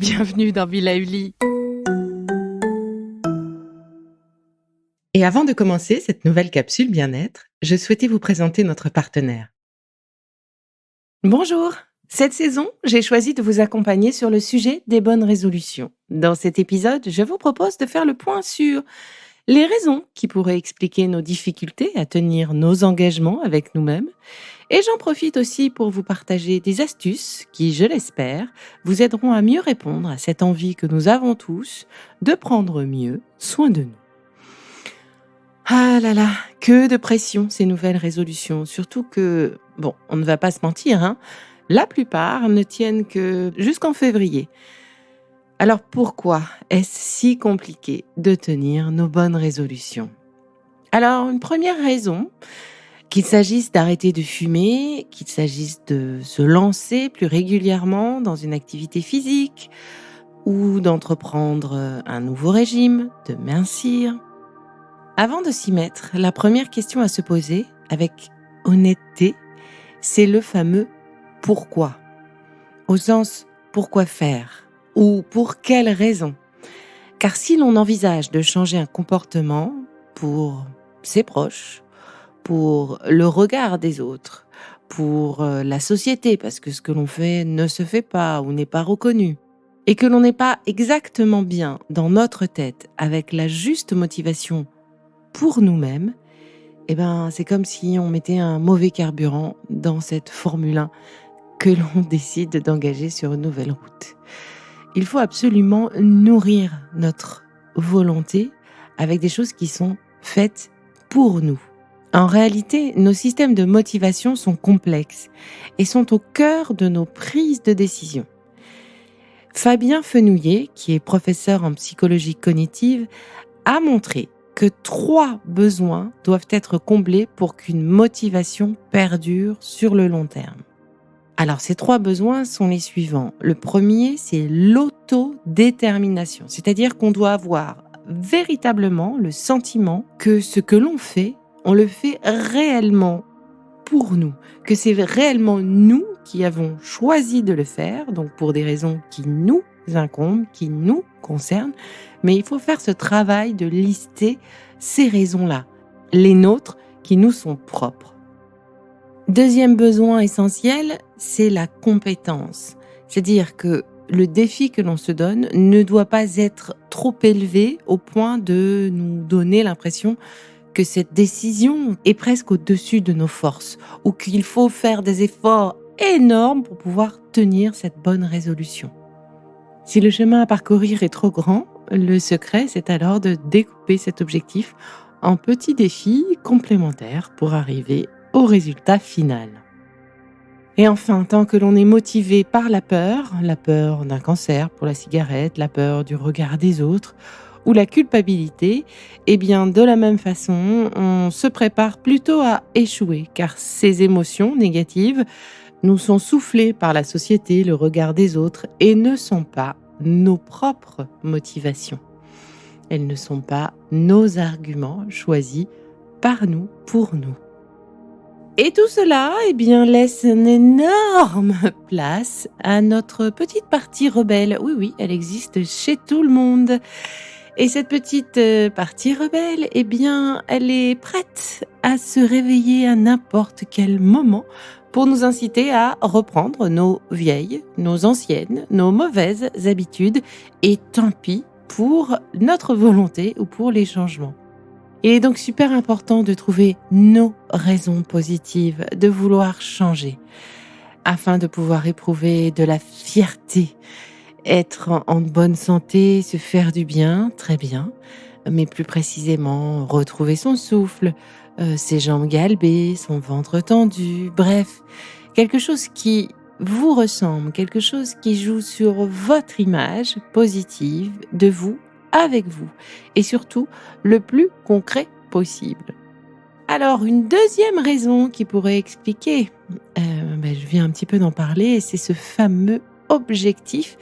Bienvenue dans Villa Uli. Et avant de commencer cette nouvelle capsule bien-être, je souhaitais vous présenter notre partenaire. Bonjour! Cette saison, j'ai choisi de vous accompagner sur le sujet des bonnes résolutions. Dans cet épisode, je vous propose de faire le point sur les raisons qui pourraient expliquer nos difficultés à tenir nos engagements avec nous-mêmes. Et j'en profite aussi pour vous partager des astuces qui, je l'espère, vous aideront à mieux répondre à cette envie que nous avons tous de prendre mieux soin de nous. Ah là là, que de pression ces nouvelles résolutions, surtout que, bon, on ne va pas se mentir, la plupart ne tiennent que jusqu'en février. Alors pourquoi est-ce si compliqué de tenir nos bonnes résolutions? Alors, une première raison, qu'il s'agisse d'arrêter de fumer, qu'il s'agisse de se lancer plus régulièrement dans une activité physique ou d'entreprendre un nouveau régime, de mincir. Avant de s'y mettre, la première question à se poser, avec honnêteté, c'est le fameux pourquoi. Au sens pourquoi faire ou pour quelle raison. Car si l'on envisage de changer un comportement pour ses proches, pour le regard des autres, pour la société, parce que ce que l'on fait ne se fait pas ou n'est pas reconnu, et que l'on n'est pas exactement bien dans notre tête avec la juste motivation pour nous-mêmes, c'est comme si on mettait un mauvais carburant dans cette Formule 1 que l'on décide d'engager sur une nouvelle route. Il faut absolument nourrir notre volonté avec des choses qui sont faites pour nous. En réalité, nos systèmes de motivation sont complexes et sont au cœur de nos prises de décision. Fabien Fenouillet, qui est professeur en psychologie cognitive, a montré que 3 besoins doivent être comblés pour qu'une motivation perdure sur le long terme. Alors, ces 3 besoins sont les suivants. Le premier, c'est l'autodétermination, c'est-à-dire qu'on doit avoir véritablement le sentiment que ce que l'on fait, on le fait réellement pour nous, que c'est réellement nous qui avons choisi de le faire, donc pour des raisons qui nous incombent, qui nous concernent, mais il faut faire ce travail de lister ces raisons-là, les nôtres qui nous sont propres. Deuxième besoin essentiel, c'est la compétence, c'est-à-dire que le défi que l'on se donne ne doit pas être trop élevé au point de nous donner l'impression que cette décision est presque au-dessus de nos forces ou qu'il faut faire des efforts énormes pour pouvoir tenir cette bonne résolution. Si le chemin à parcourir est trop grand, le secret, c'est alors de découper cet objectif en petits défis complémentaires pour arriver au résultat final. Et enfin, tant que l'on est motivé par la peur d'un cancer pour la cigarette, la peur du regard des autres ou la culpabilité, de la même façon, on se prépare plutôt à échouer, car ces émotions négatives nous sont soufflées par la société, le regard des autres, et ne sont pas nos propres motivations. Elles ne sont pas nos arguments choisis par nous, pour nous. Et tout cela, laisse une énorme place à notre petite partie rebelle. Oui, elle existe chez tout le monde. Et cette petite partie rebelle, elle est prête à se réveiller à n'importe quel moment pour nous inciter à reprendre nos vieilles, nos anciennes, nos mauvaises habitudes. Et tant pis pour notre volonté ou pour les changements. Il est donc super important de trouver nos raisons positives de vouloir changer afin de pouvoir éprouver de la fierté, être en bonne santé, se faire du bien, très bien, mais plus précisément retrouver son souffle, ses jambes galbées, son ventre tendu, bref, quelque chose qui vous ressemble, quelque chose qui joue sur votre image positive de vous, avec vous, et surtout le plus concret possible. Alors, une deuxième raison qui pourrait expliquer, je viens un petit peu d'en parler, c'est ce fameux objectif.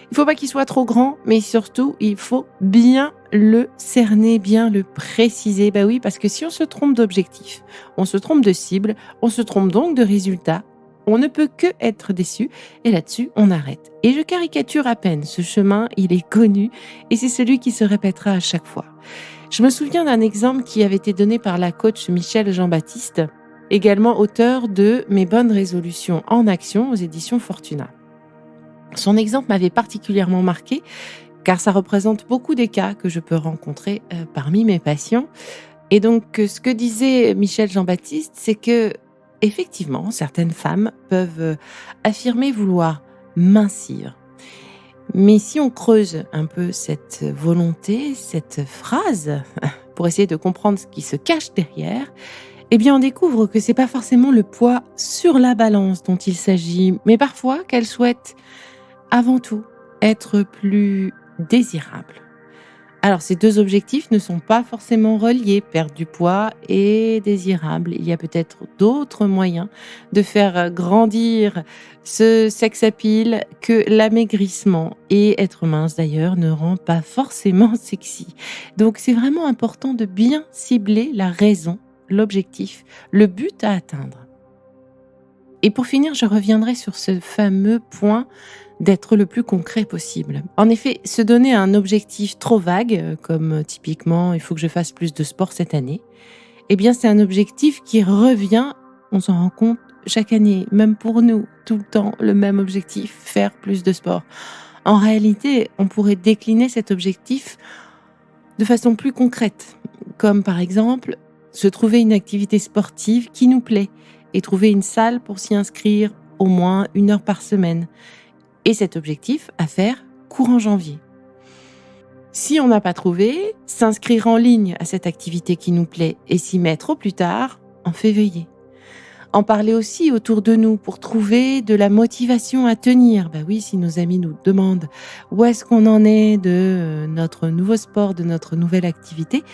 Il ne faut pas qu'il soit trop grand, mais surtout, il faut bien le cerner, bien le préciser. Oui, parce que si on se trompe d'objectif, on se trompe de cible, on se trompe donc de résultat, On ne peut que être déçu et là-dessus, on arrête. Et je caricature à peine, ce chemin, il est connu et c'est celui qui se répétera à chaque fois. Je me souviens d'un exemple qui avait été donné par la coach Michel Jean-Baptiste, également auteur de Mes bonnes résolutions en action aux éditions Fortuna. Son exemple m'avait particulièrement marqué car ça représente beaucoup des cas que je peux rencontrer parmi mes patients. Et donc, ce que disait Michel Jean-Baptiste, c'est que, effectivement, certaines femmes peuvent affirmer vouloir mincir. Mais si on creuse un peu cette volonté, cette phrase, pour essayer de comprendre ce qui se cache derrière, eh bien, on découvre que c'est pas forcément le poids sur la balance dont il s'agit, mais parfois qu'elles souhaitent, avant tout, être plus désirables. Alors, ces deux objectifs ne sont pas forcément reliés, perdre du poids et désirable. Il y a peut-être d'autres moyens de faire grandir ce sex appeal que l'amaigrissement. Et être mince d'ailleurs ne rend pas forcément sexy. Donc, c'est vraiment important de bien cibler la raison, l'objectif, le but à atteindre. Et pour finir, je reviendrai sur ce fameux point d'être le plus concret possible. En effet, se donner un objectif trop vague, comme typiquement il faut que je fasse plus de sport cette année, eh bien c'est un objectif qui revient, on s'en rend compte chaque année, même pour nous, tout le temps, le même objectif, faire plus de sport. En réalité, on pourrait décliner cet objectif de façon plus concrète, comme par exemple se trouver une activité sportive qui nous plaît et trouver une salle pour s'y inscrire au moins 1 heure par semaine. Et cet objectif à faire courant janvier. Si on n'a pas trouvé, s'inscrire en ligne à cette activité qui nous plaît et s'y mettre au plus tard, en février. En parler aussi autour de nous pour trouver de la motivation à tenir. Ben oui, si nos amis nous demandent où est-ce qu'on en est de notre nouveau sport, de notre nouvelle activité,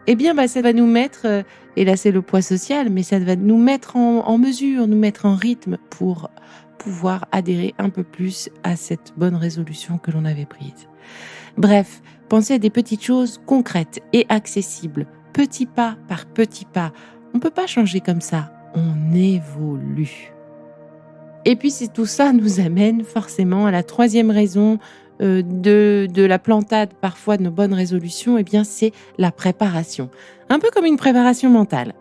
eh bien ça va nous mettre, et là c'est le poids social, mais ça va nous mettre en mesure, nous mettre en rythme pour pouvoir adhérer un peu plus à cette bonne résolution que l'on avait prise. Bref, pensez à des petites choses concrètes et accessibles, petit pas par petit pas. On ne peut pas changer comme ça, on évolue. Et puis si tout ça nous amène forcément à la troisième raison de la plantade parfois de nos bonnes résolutions, eh bien c'est la préparation. Un peu comme une préparation mentale.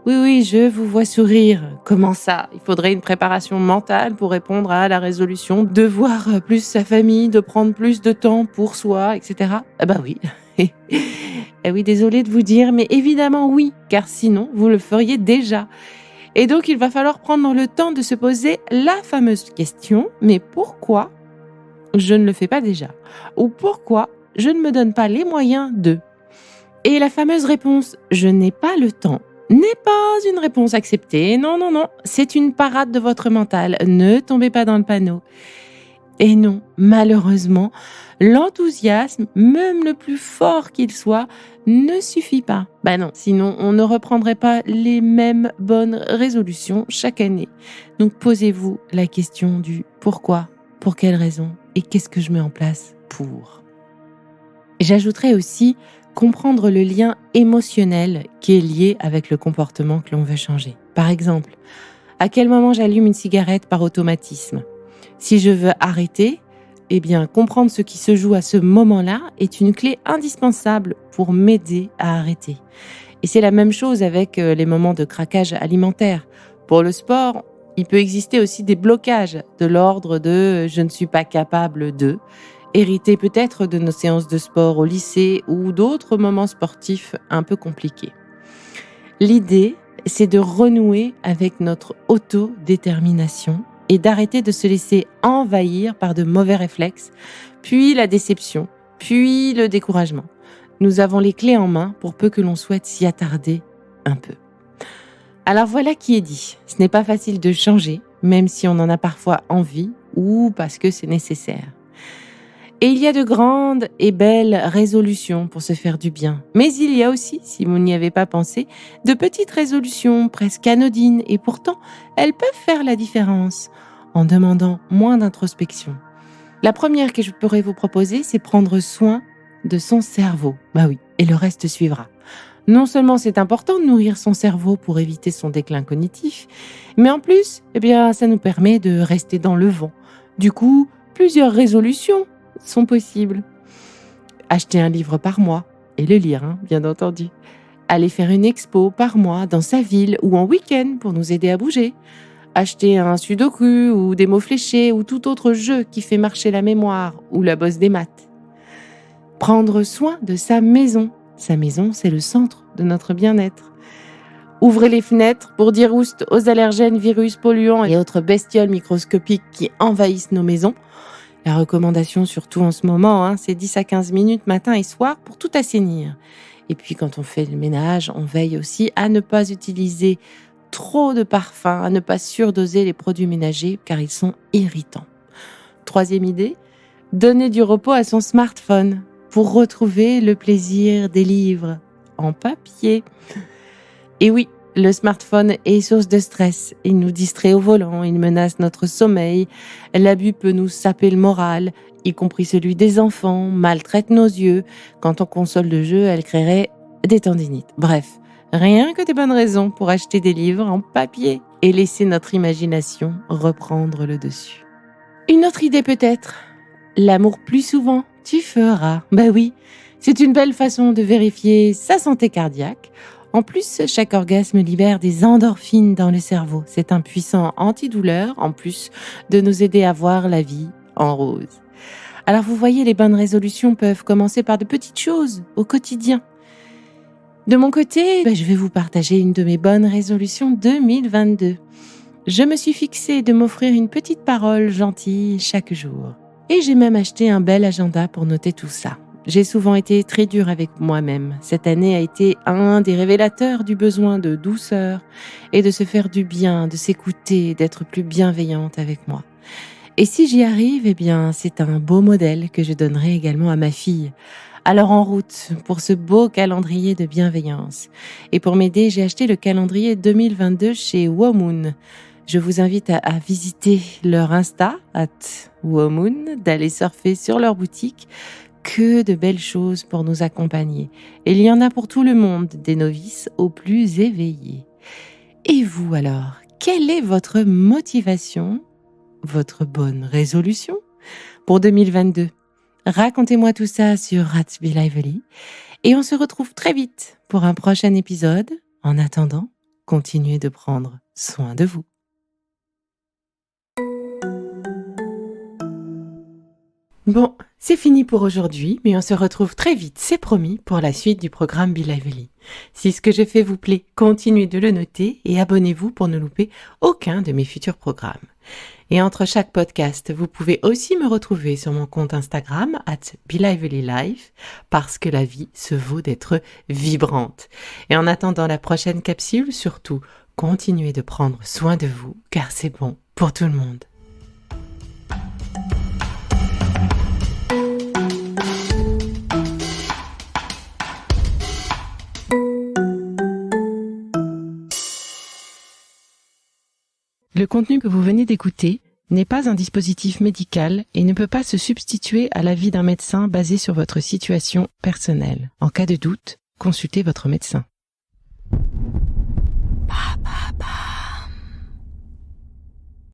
Oui, je vous vois sourire. Comment ça? Il faudrait une préparation mentale pour répondre à la résolution de voir plus sa famille, de prendre plus de temps pour soi, etc. Ah bah oui. Eh oui, désolée de vous dire, mais évidemment oui, car sinon vous le feriez déjà. Et donc il va falloir prendre le temps de se poser la fameuse question, mais pourquoi je ne le fais pas déjà? Ou pourquoi je ne me donne pas les moyens de? Et la fameuse réponse « je n'ai pas le temps » n'est pas une réponse acceptée. Non, c'est une parade de votre mental. Ne tombez pas dans le panneau. Et non, malheureusement, l'enthousiasme, même le plus fort qu'il soit, ne suffit pas. Non, sinon on ne reprendrait pas les mêmes bonnes résolutions chaque année. Donc posez-vous la question du pourquoi, pour quelle raison et qu'est-ce que je mets en place pour. J'ajouterais aussi comprendre le lien émotionnel qui est lié avec le comportement que l'on veut changer. Par exemple, à quel moment j'allume une cigarette par automatisme? Si je veux arrêter, eh bien, comprendre ce qui se joue à ce moment-là est une clé indispensable pour m'aider à arrêter. Et c'est la même chose avec les moments de craquage alimentaire. Pour le sport, il peut exister aussi des blocages de l'ordre de « je ne suis pas capable de », hérité peut-être de nos séances de sport au lycée ou d'autres moments sportifs un peu compliqués. L'idée, c'est de renouer avec notre autodétermination et d'arrêter de se laisser envahir par de mauvais réflexes, puis la déception, puis le découragement. Nous avons les clés en main pour peu que l'on souhaite s'y attarder un peu. Alors voilà qui est dit. Ce n'est pas facile de changer, même si on en a parfois envie ou parce que c'est nécessaire. Et il y a de grandes et belles résolutions pour se faire du bien. Mais il y a aussi, si vous n'y avez pas pensé, de petites résolutions presque anodines et pourtant, elles peuvent faire la différence en demandant moins d'introspection. La première que je pourrais vous proposer, c'est prendre soin de son cerveau. Oui, et le reste suivra. Non seulement c'est important de nourrir son cerveau pour éviter son déclin cognitif, mais en plus, ça nous permet de rester dans le vent. Du coup, plusieurs résolutions sont possibles. Acheter un livre par mois, et le lire, bien entendu. Aller faire une expo par mois dans sa ville ou en week-end pour nous aider à bouger. Acheter un sudoku ou des mots fléchés ou tout autre jeu qui fait marcher la mémoire ou la bosse des maths. Prendre soin de sa maison. Sa maison, c'est le centre de notre bien-être. Ouvrez les fenêtres pour dire oust aux allergènes, virus, polluants et autres bestioles microscopiques qui envahissent nos maisons. La recommandation, surtout en ce moment, c'est 10 à 15 minutes matin et soir pour tout assainir. Et puis quand on fait le ménage, on veille aussi à ne pas utiliser trop de parfums, à ne pas surdoser les produits ménagers car ils sont irritants. Troisième idée, donner du repos à son smartphone pour retrouver le plaisir des livres en papier. Et oui, le smartphone est source de stress. Il nous distrait au volant, il menace notre sommeil. L'abus peut nous saper le moral, y compris celui des enfants, maltraite nos yeux. Quand on console de jeux, elle créerait des tendinites. Bref, rien que des bonnes raisons pour acheter des livres en papier et laisser notre imagination reprendre le dessus. Une autre idée peut-être, l'amour plus souvent, tu feras. Oui, c'est une belle façon de vérifier sa santé cardiaque. En plus, chaque orgasme libère des endorphines dans le cerveau. C'est un puissant antidouleur, en plus de nous aider à voir la vie en rose. Alors vous voyez, les bonnes résolutions peuvent commencer par de petites choses au quotidien. De mon côté, je vais vous partager une de mes bonnes résolutions 2022. Je me suis fixée de m'offrir une petite parole gentille chaque jour. Et j'ai même acheté un bel agenda pour noter tout ça. J'ai souvent été très dure avec moi-même. Cette année a été un des révélateurs du besoin de douceur et de se faire du bien, de s'écouter, d'être plus bienveillante avec moi. Et si j'y arrive, c'est un beau modèle que je donnerai également à ma fille. Alors en route pour ce beau calendrier de bienveillance. Et pour m'aider, j'ai acheté le calendrier 2022 chez Womoon. Je vous invite à visiter leur Insta, @Womoon, d'aller surfer sur leur boutique. Que de belles choses pour nous accompagner. Et il y en a pour tout le monde, des novices aux plus éveillés. Et vous alors, quelle est votre motivation, votre bonne résolution pour 2022 ? Racontez-moi tout ça sur @BeLively et on se retrouve très vite pour un prochain épisode. En attendant, continuez de prendre soin de vous. Bon, c'est fini pour aujourd'hui, mais on se retrouve très vite, c'est promis, pour la suite du programme BeLively. Si ce que je fais vous plaît, continuez de le noter et abonnez-vous pour ne louper aucun de mes futurs programmes. Et entre chaque podcast, vous pouvez aussi me retrouver sur mon compte Instagram @BeLivelyLife parce que la vie se vaut d'être vibrante. Et en attendant la prochaine capsule, surtout, continuez de prendre soin de vous car c'est bon pour tout le monde. Le contenu que vous venez d'écouter n'est pas un dispositif médical et ne peut pas se substituer à l'avis d'un médecin basé sur votre situation personnelle. En cas de doute, consultez votre médecin.